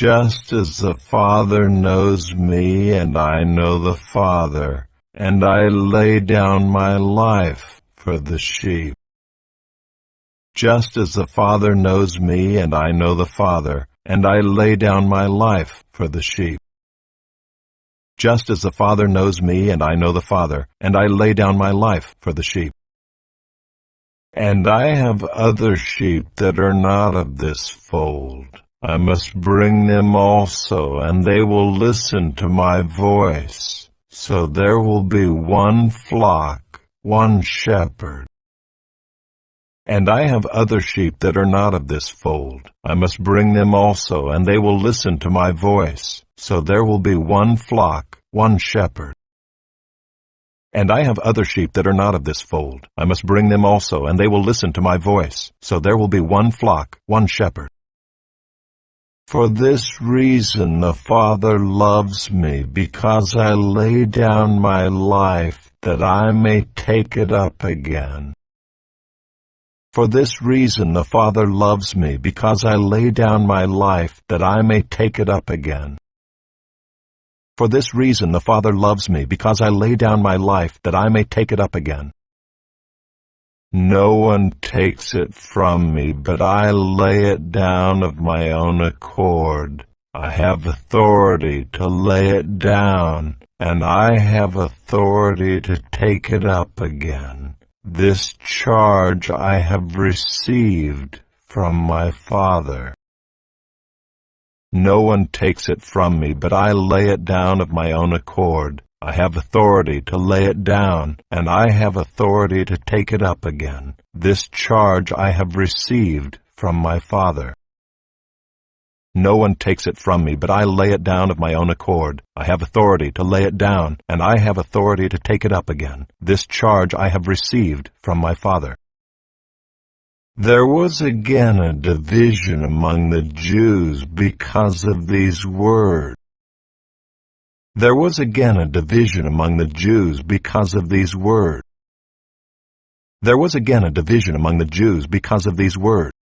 Just as the Father knows me, and I know the Father, and I lay down my life for the sheep. Just as the Father knows me, and I know the Father, and I lay down my life for the sheep. Just as the Father knows me, and I know the Father, and I lay down my life for the sheep. And I have other sheep that are not of this fold. I must bring them also, and they will listen to my voice. So there will be one flock, one shepherd. And I have other sheep that are not of this fold. I must bring them also, and they will listen to my voice. So there will be one flock, one shepherd. And I have other sheep that are not of this fold. I must bring them also, and they will listen to my voice. So there will be one flock, one shepherd. For this reason the Father loves me, because I lay down my life that I may take it up again. For this reason the Father loves me, because I lay down my life that I may take it up again. For this reason the Father loves me, because I lay down my life that I may take it up again. No one takes it from me, but I lay it down of my own accord. I have authority to lay it down, and I have authority to take it up again. This charge I have received from my Father. No one takes it from me, but I lay it down of my own accord. I have authority to lay it down, and I have authority to take it up again. This charge I have received from my Father. No one takes it from me, but I lay it down of my own accord. I have authority to lay it down, and I have authority to take it up again. This charge I have received from my Father. There was again a division among the Jews because of these words. There was again a division among the Jews because of these words. There was again a division among the Jews because of these words.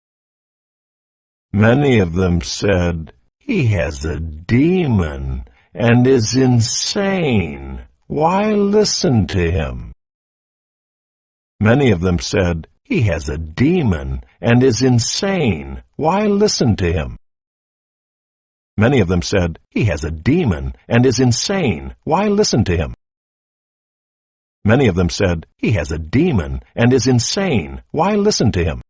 Many of them said, "He has a demon and is insane. Why listen to him?" Many of them said, "He has a demon and is insane. Why listen to him?" Many of them said, "He has a demon and is insane. Why listen to him?" Many of them said, "He has a demon and is insane. Why listen to him?"